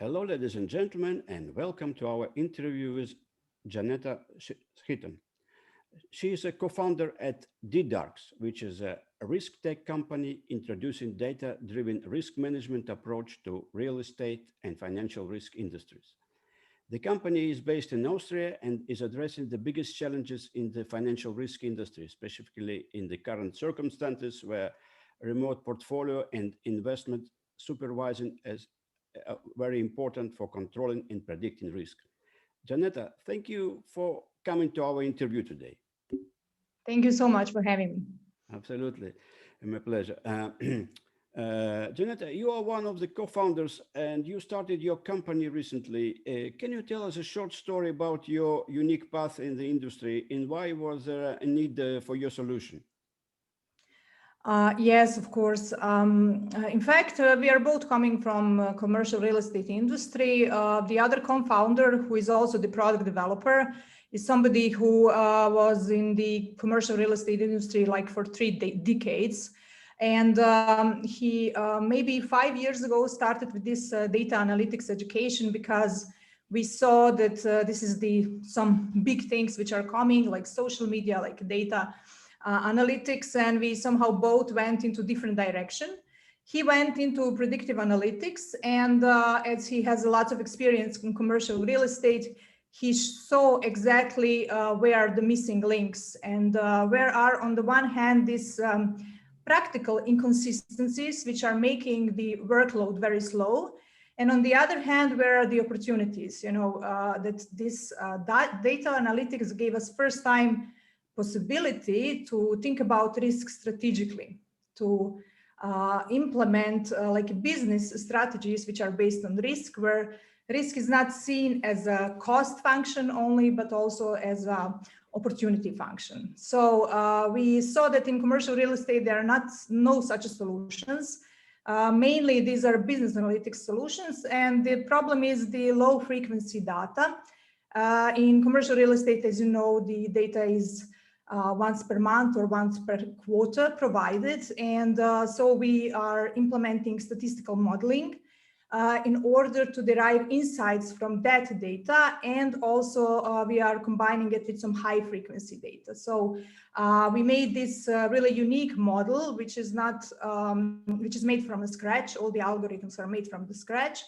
Hello, ladies and gentlemen, and welcome to our interview with Dzeneta Schitton. She is a co-founder at DDarks, which is a risk tech company introducing data-driven risk management approach to real estate and financial risk industries. The company is based in Austria and is addressing the biggest challenges in the financial risk industry, specifically in the current circumstances where remote portfolio and investment supervising is very important for controlling and predicting risk. Dzeneta, thank you for coming to our interview today. Thank you so much for having me. Absolutely, my pleasure. Dzeneta, you are one of the co-founders and you started your company recently. Can you tell us a short story about your unique path in the industry and why was there a need for your solution? Yes, of course. In fact, we are both coming from commercial real estate industry. The other co-founder, who is also the product developer, is somebody who was in the commercial real estate industry like for three decades. And he maybe 5 years ago started with this data analytics education because we saw that this is some big things which are coming, like social media, like data analytics, and we somehow both went into different direction. He went into predictive analytics, and as he has lots of experience in commercial real estate, he saw exactly where are the missing links and where are on the one hand these practical inconsistencies which are making the workload very slow, and on the other hand where are the opportunities. That this data analytics gave us first time possibility to think about risk strategically, to implement like business strategies which are based on risk, where risk is not seen as a cost function only, but also as a opportunity function. So we saw that in commercial real estate, there are no such solutions. Mainly these are business analytics solutions. And the problem is the low frequency data. In commercial real estate, as you know, the data is once per month or once per quarter provided. And so we are implementing statistical modeling in order to derive insights from that data. And also we are combining it with some high frequency data. So we made this really unique model, which is made from scratch. All the algorithms are made from the scratch.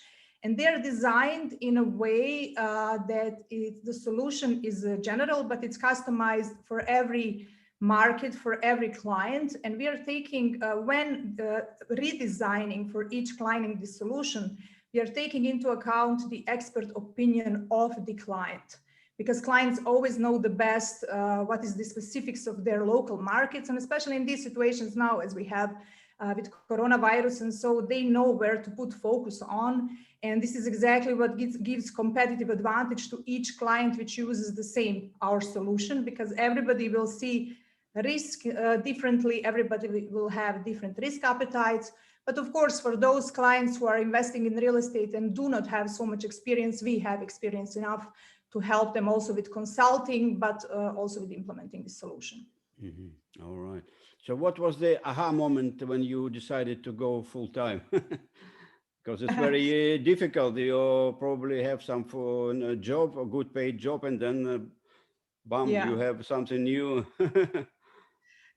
And they're designed in a way that the solution is general, but it's customized for every market, for every client. And we are taking, when redesigning for each client in this solution, we are taking into account the expert opinion of the client, because clients always know the best what is the specifics of their local markets. And especially in these situations now, as we have with coronavirus, and so they know where to put focus on. And this is exactly what gives competitive advantage to each client which uses the same, our solution, because everybody will see risk differently, everybody will have different risk appetites. But of course, for those clients who are investing in real estate and do not have so much experience, we have experience enough to help them also with consulting, but also with implementing the solution. Mm-hmm. All right. So what was the aha moment when you decided to go full time? Because it's very difficult. You probably have some for a job, a good paid job, and then bam, Yeah. you have something new.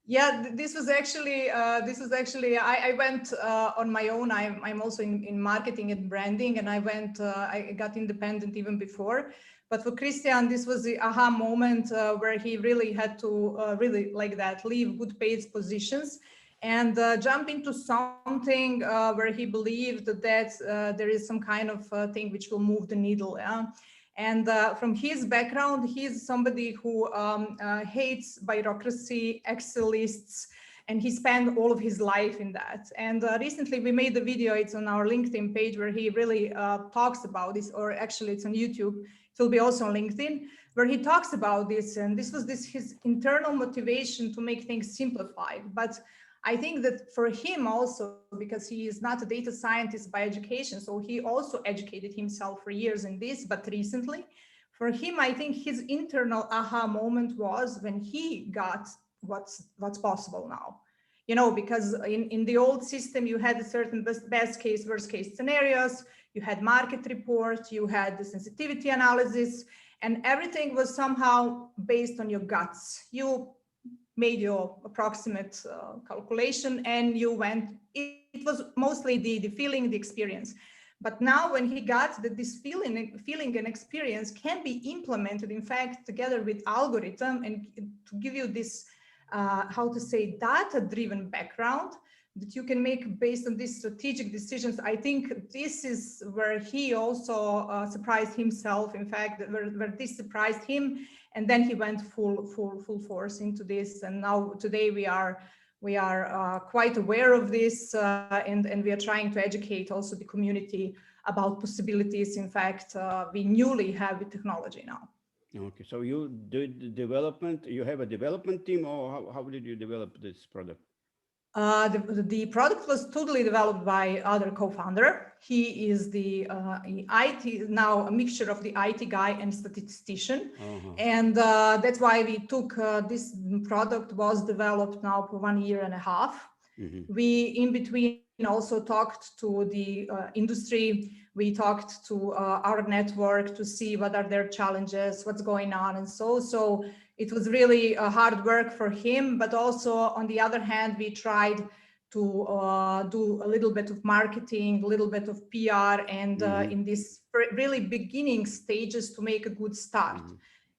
Yeah, this was actually, I went on my own. I'm also in marketing and branding, and I got independent even before. But for Christian, this was the aha moment where he really had to really like that, leave good paid positions and jump into something where he believed that there is some kind of thing which will move the needle. And from his background, he's somebody who hates bureaucracy, Excel lists, and he spent all of his life in that. And recently we made a video, it's on our LinkedIn page, where he really talks about this, or actually it's on YouTube. It will be also on LinkedIn, where he talks about this. And this was his internal motivation to make things simplified. But I think that for him also, because he is not a data scientist by education, so he also educated himself for years in this, but recently, for him, I think his internal aha moment was when he got what's possible now. Because in the old system, you had a certain best case, worst case scenarios. you had market report, you had the sensitivity analysis, and everything was somehow based on your guts. You made your approximate calculation and you went, it was mostly the feeling, the experience. But now when he got that this feeling and experience can be implemented, in fact, together with algorithm and to give you this, how to say, data-driven background that you can make based on these strategic decisions. I think this is where he also surprised himself, in fact, where this surprised him. And then he went full force into this. And now today we are quite aware of this, and we are trying to educate also the community about possibilities. In fact, we newly have the technology now. Okay, so you did development, you have a development team, or how did you develop this product? The product was totally developed by other co-founder. He is the IT, now a mixture of the IT guy and statistician. And that's why we took this product was developed now for 1.5 years. We in between also talked to the industry. We talked to our network to see what are their challenges, what's going on, and so it was really hard work for him, but also on the other hand, we tried to do a little bit of marketing, a little bit of PR, and in this really beginning stages to make a good start.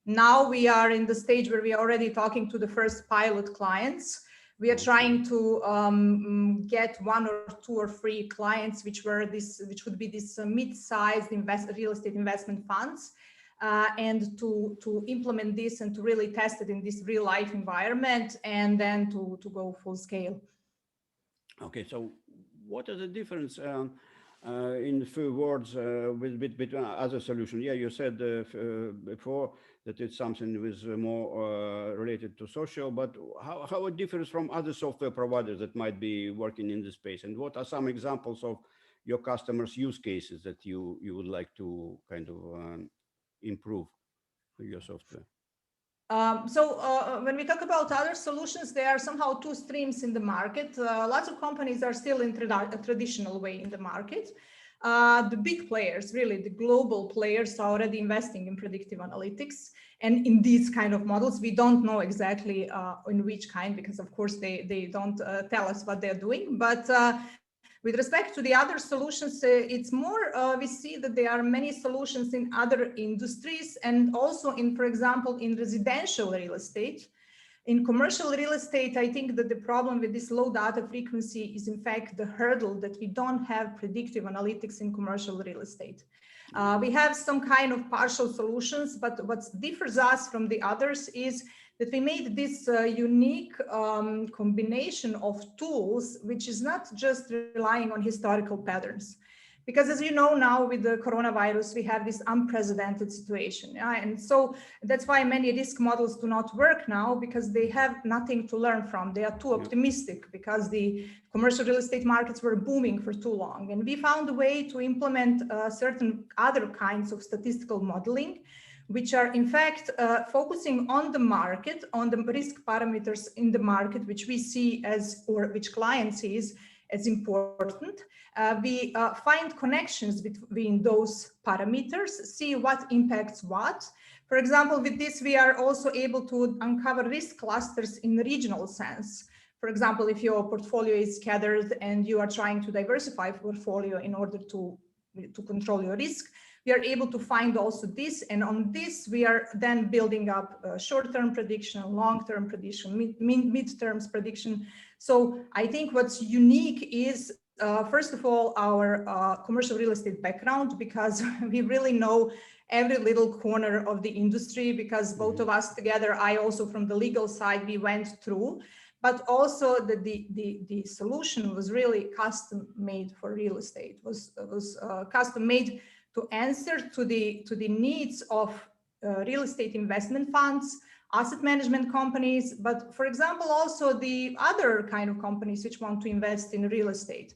Now we are in the stage where we are already talking to the first pilot clients. We are trying to get 1 or 2 or 3 clients, which would be this mid-sized real estate investment funds. And to implement this and to really test it in this real life environment, and then to go full scale. Okay, so what is the difference in a few words between other solutions? Yeah, you said before that it's something with more related to social, but how it differs from other software providers that might be working in this space? And what are some examples of your customers' use cases that you would like to kind of improve your software? When we talk about other solutions, there are somehow 2 streams in the market. Lots of companies are still in a traditional way in the market. The big players, really the global players, are already investing in predictive analytics and in these kind of models. We don't know exactly in which kind, because of course they don't tell us what they're doing, but with respect to the other solutions, it's more, we see that there are many solutions in other industries and also in, for example, in residential real estate. In commercial real estate, I think that the problem with this low data frequency is in fact the hurdle that we don't have predictive analytics in commercial real estate. We have some kind of partial solutions, but what differs us from the others is that we made this unique combination of tools, which is not just relying on historical patterns. Because as you know now with the coronavirus, we have this unprecedented situation. Yeah? And so that's why many risk models do not work now, because they have nothing to learn from. They are too optimistic because the commercial real estate markets were booming for too long. And we found a way to implement certain other kinds of statistical modeling, which are in fact focusing on the market, on the risk parameters in the market, which we see as, or which client sees as important. We find connections between those parameters, see what impacts what. For example, with this, we are also able to uncover risk clusters in the regional sense. For example, if your portfolio is scattered and you are trying to diversify portfolio in order to control your risk, we are able to find also this, and on this we are then building up short-term prediction, long-term prediction, mid-terms prediction. So I think what's unique is, first of all, our commercial real estate background, because we really know every little corner of the industry, because both of us together, I also from the legal side, we went through, but also the solution was really custom made for real estate, was custom made to answer to the needs of real estate investment funds, asset management companies, but for example, also the other kind of companies which want to invest in real estate.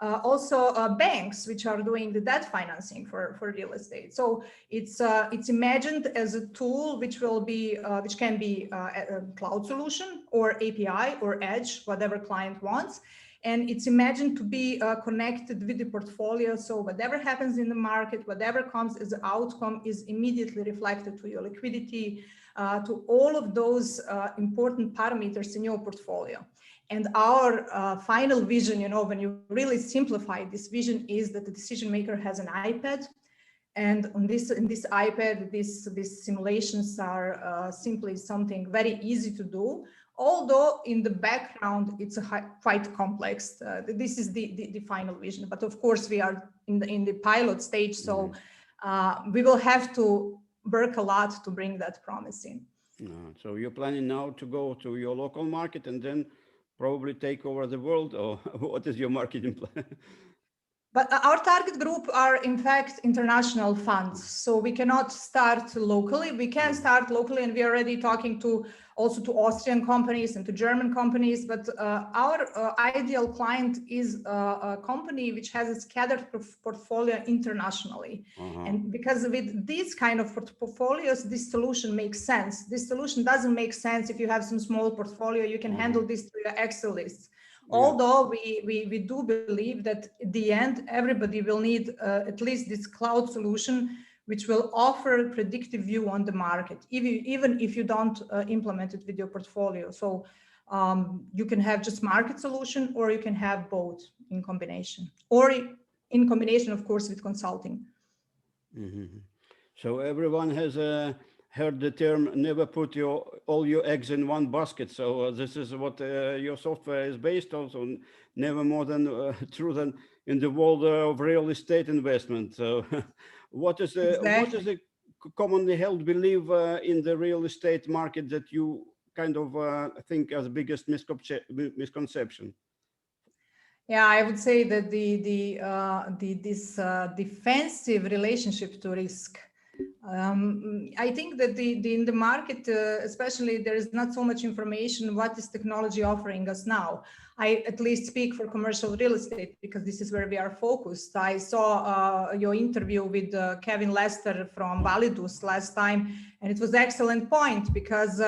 Also banks which are doing the debt financing for real estate. So it's imagined as a tool which will be which can be a cloud solution or API or edge, whatever client wants. And it's imagined to be connected with the portfolio. So whatever happens in the market, whatever comes as an outcome is immediately reflected to your liquidity, to all of those important parameters in your portfolio. And our final vision, when you really simplify this vision, is that the decision maker has an iPad. And in this iPad, these simulations are simply something very easy to do. Although in the background, it's quite complex. This is the final vision. But of course, we are in the pilot stage. So we will have to work a lot to bring that promise in. So you're planning now to go to your local market and then probably take over the world, or what is your marketing plan? But our target group are, in fact, international funds. So we cannot start locally. We can start locally, and we are already talking also to Austrian companies and to German companies. But our ideal client is a company which has a scattered portfolio internationally. And because with these kind of portfolios, this solution makes sense. This solution doesn't make sense if you have some small portfolio. You can handle this through your Excel lists. Although we do believe that at the end, everybody will need at least this cloud solution, which will offer a predictive view on the market, even if you don't implement it with your portfolio. So you can have just market solution, or you can have both in combination, or in combination, of course, with consulting. So everyone has heard the term "never put all your eggs in one basket." So this is what your software is based on. So never more than true than in the world of real estate investment. So what is a commonly held belief in the real estate market that you kind of think as the biggest misconception? Yeah, I would say that this defensive relationship to risk. I think that in the market, especially, there is not so much information what is technology offering us now. I at least speak for commercial real estate because this is where we are focused. I saw your interview with Kevin Lester from Validus last time, and it was an excellent point because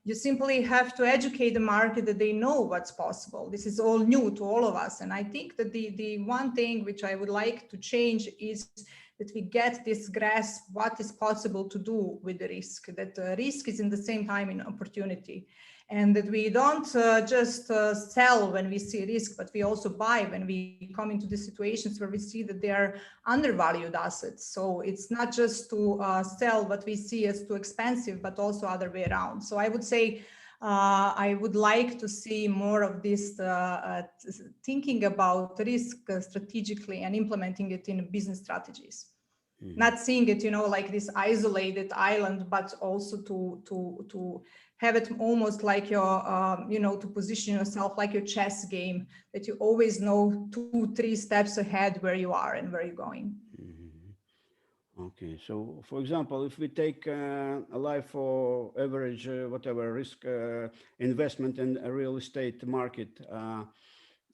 you simply have to educate the market that they know what's possible. This is all new to all of us. And I think that the one thing which I would like to change is that we get this grasp what is possible to do with the risk, that risk is in the same time an opportunity, and that we don't just sell when we see risk, but we also buy when we come into the situations where we see that they are undervalued assets. So it's not just to sell what we see as too expensive, but also other way around. So I would say I would like to see more of this thinking about risk strategically and implementing it in business strategies. Not seeing it, like this isolated island, but also to have it almost like your, to position yourself like your chess game, that you always know 2-3 steps ahead where you are and where you're going. Okay, so for example, if we take a life or average, whatever risk investment in a real estate market,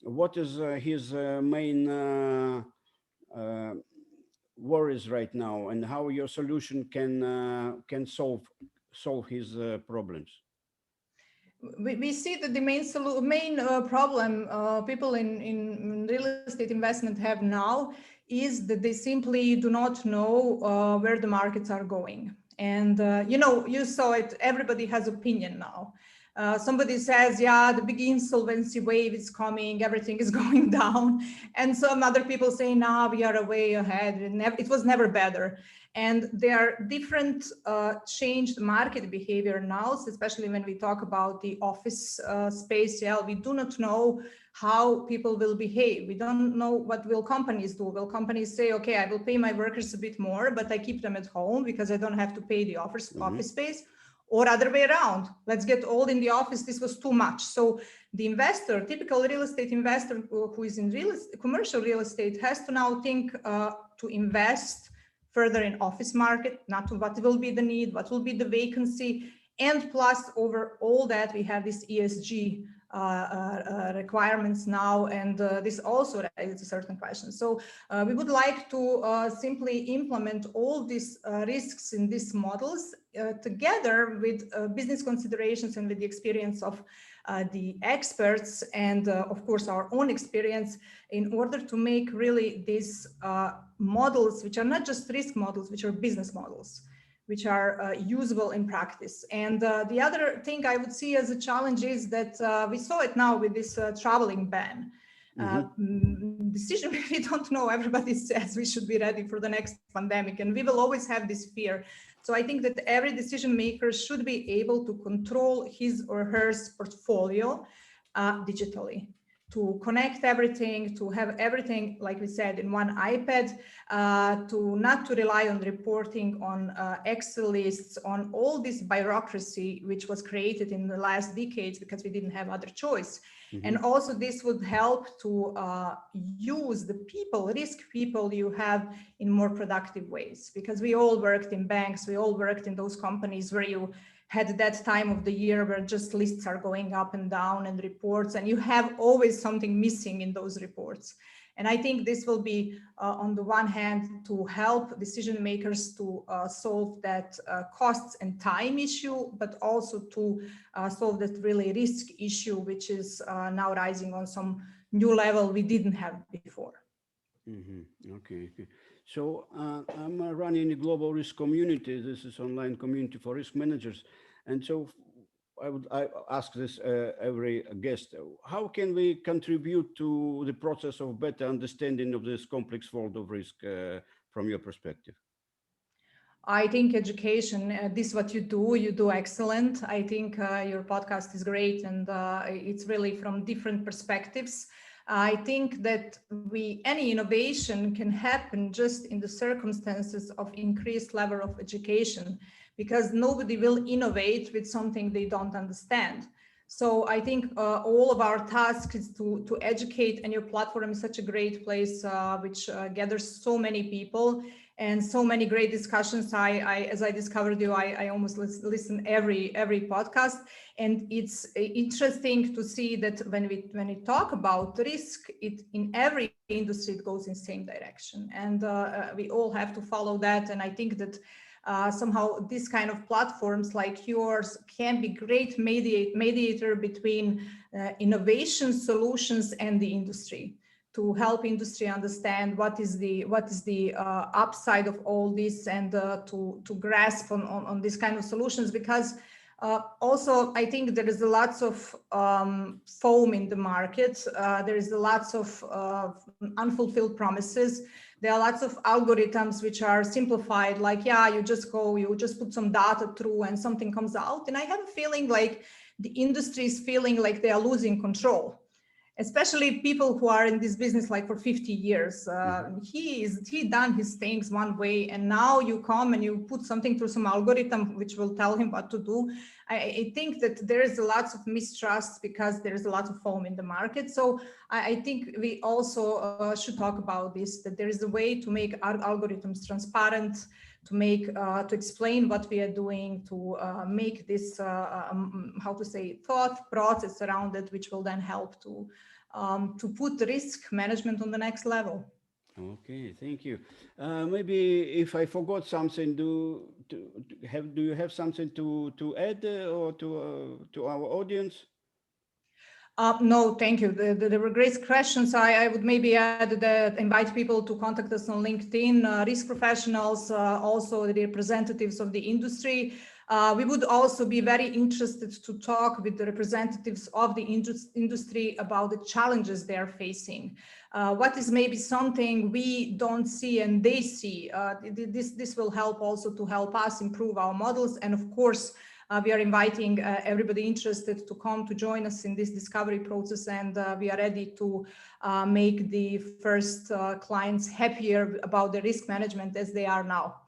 what is his main worries right now, and how your solution can solve his problems? We see that the main problem people in real estate investment have now is that they simply do not know where the markets are going. And, you saw it, everybody has opinion now. Somebody says, yeah, the big insolvency wave is coming, everything is going down. And some other people say, no, we are way ahead. It was never better. And there are different changed market behavior now, especially when we talk about the office space. Yeah, we do not know how people will behave. We don't know what will companies do. Will companies say, okay, I will pay my workers a bit more, but I keep them at home because I don't have to pay the office space? Or other way around, let's get all in the office, this was too much. So the investor, typical real estate investor who is in commercial real estate, has to now think to invest further in office market, not to what will be the need, what will be the vacancy, and plus over all that we have this ESG requirements now, and this also raises certain questions. So we would like to simply implement all these risks in these models together with business considerations and with the experience of the experts and of course our own experience in order to make really these models, which are not just risk models, which are business models, which are usable in practice. And the other thing I would see as a challenge is that we saw it now with this traveling ban. Decision, we don't know. Everybody says we should be ready for the next pandemic, and we will always have this fear. So I think that every decision maker should be able to control his or her portfolio digitally, to connect everything, to have everything, like we said, in one iPad, to not to rely on reporting on Excel lists, on all this bureaucracy which was created in the last decades because we didn't have other choice. And also this would help to use the people, risk people you have in more productive ways, because we all worked in banks, we all worked in those companies where you had that time of the year where just lists are going up and down and reports, and you have always something missing in those reports. And I think this will be, on the one hand, to help decision makers to solve that costs and time issue, but also to solve that really risk issue, which is now rising on some new level we didn't have before. Okay. So I'm running a global risk community. This is online community for risk managers. And so I ask this every guest: how can we contribute to the process of better understanding of this complex world of risk from your perspective? I think education, this is what you do excellent. I think your podcast is great, and it's really from different perspectives. I think that any innovation can happen just in the circumstances of increased level of education, because nobody will innovate with something they don't understand. So I think all of our task is to educate, and your platform is such a great place which gathers so many people and so many great discussions. As I discovered you, I almost listen every podcast, and it's interesting to see that when we talk about risk, it in every industry it goes in the same direction, and we all have to follow that. And I think that somehow this kind of platforms like yours can be great mediator between innovation solutions and the industry, to help industry understand what is the upside of all this, and to grasp on this kind of solutions. Because also I think there is lots of foam in the market. There is lots of unfulfilled promises. There are lots of algorithms which are simplified, like, yeah, you just put some data through and something comes out. And I have a feeling like the industry is feeling like they are losing control, especially people who are in this business like for 50 years. He done his things one way, and now you come and you put something through some algorithm which will tell him what to do. I think that there is lots of mistrust because there is a lot of foam in the market. So I think we also should talk about this, that there is a way to make our algorithms transparent, to make to explain what we are doing, to make this thought process around it, which will then help to put risk management on the next level. Okay, thank you. Maybe if I forgot something, do you have something to add or to our audience? No, thank you. There were great questions. I would maybe add that invite people to contact us on LinkedIn, risk professionals, also the representatives of the industry. We would also be very interested to talk with the representatives of the industry about the challenges they are facing. What is maybe something we don't see and they see. This will help also to help us improve our models. And of course, we are inviting everybody interested to come to join us in this discovery process, and we are ready to make the first clients happier about the risk management as they are now.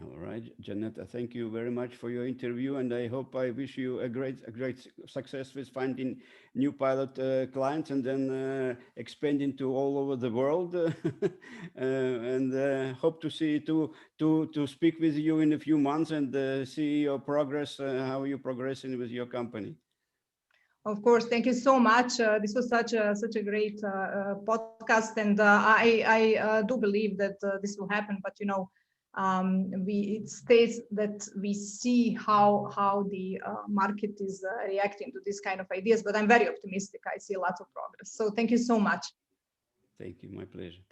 All right, Dzeneta, thank you very much for your interview, and I wish you a great success with finding new pilot clients and then expanding to all over the world. And hope to see to speak with you in a few months and see your progress, how you're progressing with your company. Of course, thank you so much. This was such a great podcast, and I do believe that this will happen. But it states that we see how the market is reacting to this kind of ideas, but I'm very optimistic. I see lots of progress. So thank you so much. Thank you, my pleasure.